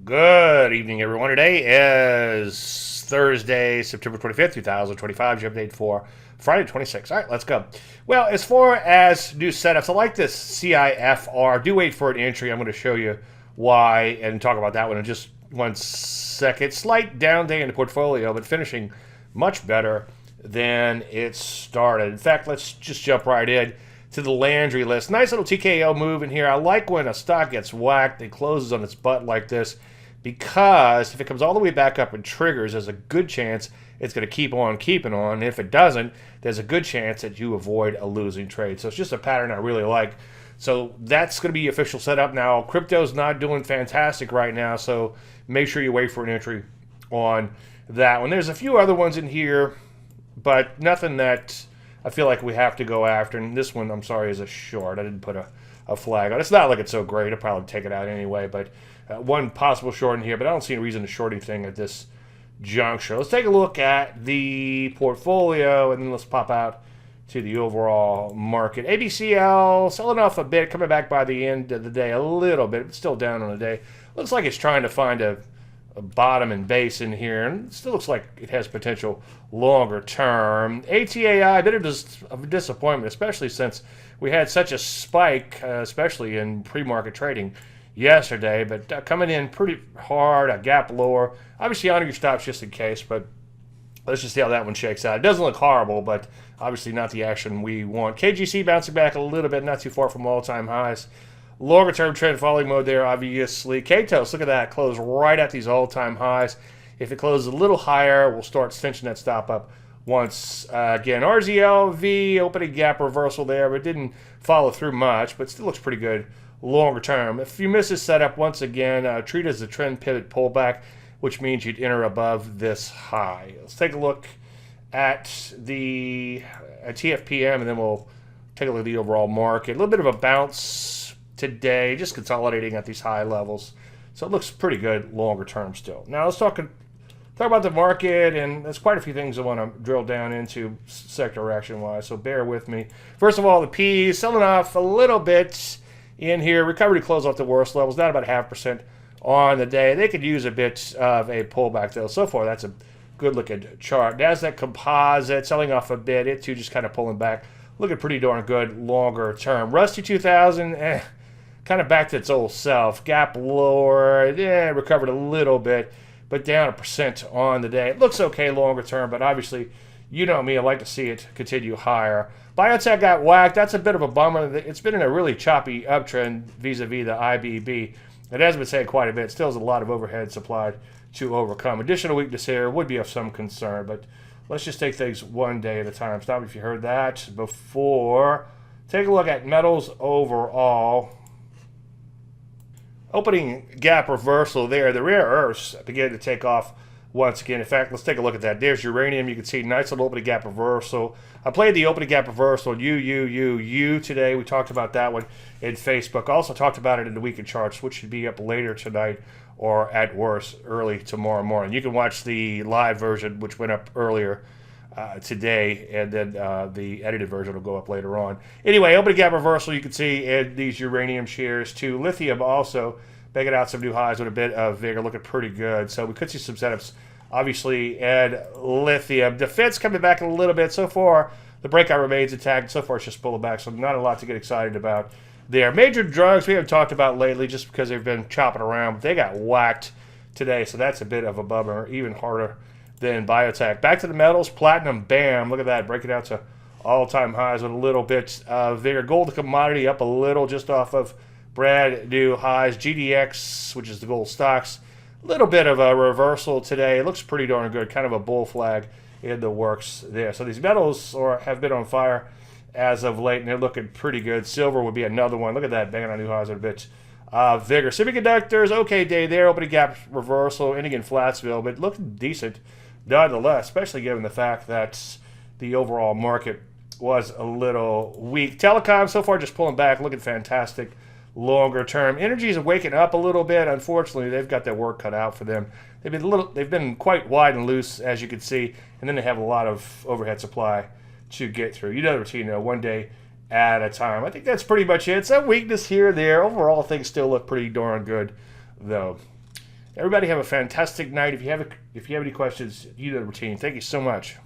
Good evening, everyone. Today is Thursday, September 25th, 2025. Your update for Friday 26th. All right, let's go. Well, as far as new setups, I like this CIFR. Do wait for an entry. I'm going to show you why and talk about that one in just 1 second. Slight down day in the portfolio, but finishing much better than it started. In fact, let's just jump right in to the Landry list. Nice little TKO move in here. I like when a stock gets whacked, it closes on its butt like this, because if it comes all the way back up and triggers, there's a good chance it's going to keep on keeping on. And if it doesn't, there's a good chance that you avoid a losing trade. So it's just a pattern I really like. So that's going to be the official setup. Now, crypto's not doing fantastic right now, so make sure you wait for an entry on that one. There's a few other ones in here, but nothing that I feel like we have to go after. And this one, I'm sorry, is a short. I didn't put a flag on. It's not like it's so great. I'll probably take it out anyway, but one possible short in here, but I don't see any reason to short anything at this juncture. Let's take a look at the portfolio, and then let's pop out to the overall market. ABCL selling off a bit, coming back by the end of the day a little bit, but still down on the day. Looks like it's trying to find a bottom and base in here, and it still looks like it has potential longer term. ATAI, a bit of a disappointment, especially since we had such a spike, especially in pre-market trading yesterday, but coming in pretty hard, a gap lower. Obviously, honor your stops just in case, but let's just see how that one shakes out. It doesn't look horrible, but obviously not the action we want. KGC bouncing back a little bit, not too far from all-time highs. Longer term trend following mode there, obviously. KTOS, look at that, closed right at these all-time highs. If it closes a little higher, we'll start cinching that stop up once again. RZLV, opening gap reversal there, but didn't follow through much, but still looks pretty good longer term. If you miss this setup, once again, treat it as a trend pivot pullback, which means you'd enter above this high. Let's take a look at the TFPM, and then we'll take a look at the overall market. A little bit of a bounce today, just consolidating at these high levels. So it looks pretty good longer term still. Now let's talk about the market, and there's quite a few things I want to drill down into sector action wise, so bear with me. First of all, the P's selling off a little bit in here. Recovery to close off the worst levels, down about 0.5% on the day. They could use a bit of a pullback though. So far, that's a good looking chart. NASDAQ Composite selling off a bit. It too just kind of pulling back. Looking pretty darn good longer term. Rusty 2000, kind of back to its old self. Gap lower, recovered a little bit, but down 1% on the day. It looks okay longer term, but obviously, you know me, I'd like to see it continue higher. Biotech got whacked. That's a bit of a bummer. It's been in a really choppy uptrend vis-a-vis the IBB. It has been saying quite a bit. Still has a lot of overhead supplied to overcome. Additional weakness here would be of some concern, but let's just take things one day at a time. Stop if you heard that before. Take a look at metals overall. Opening gap reversal there. The rare earths begin to take off once again. In fact, let's take a look at that. There's uranium. You can see nice little opening gap reversal. I played the opening gap reversal U today. We talked about that one in Facebook. Also talked about it in the weekend charts, which should be up later tonight or at worst early tomorrow morning. You can watch the live version, which went up earlier today, and then the edited version will go up later on. Anyway, opening gap reversal, you can see in these uranium shares too. Lithium also banging out some new highs with a bit of vigor, looking pretty good. So we could see some setups, obviously, and lithium. Defense coming back a little bit. So far, the breakout remains intact. So far, it's just pulling back, so not a lot to get excited about there. Major drugs we haven't talked about lately just because they've been chopping around. But they got whacked today, so that's a bit of a bummer, even harder than biotech. Back to the metals, platinum, bam. Look at that, breaking out to all-time highs with a little bit of vigor. Gold to commodity up a little just off of brand new highs. GDX, which is the gold stocks, a little bit of a reversal today. It looks pretty darn good, kind of a bull flag in the works there. So these metals have been on fire as of late, and they're looking pretty good. Silver would be another one. Look at that, banging on new highs with a bit of vigor. Semiconductors, okay day there, opening gap reversal, ending in Flatsville, but looking decent nonetheless, especially given the fact that the overall market was a little weak. Telecom so far just pulling back, looking fantastic longer term. Energies are waking up a little bit. Unfortunately, they've got their work cut out for them. They've been quite wide and loose, as you can see, and then they have a lot of overhead supply to get through. You know the routine, though, one day at a time. I think that's pretty much it. Some weakness here or there. Overall, things still look pretty darn good, though. Everybody have a fantastic night. If you have any questions, you know the routine. Thank you so much.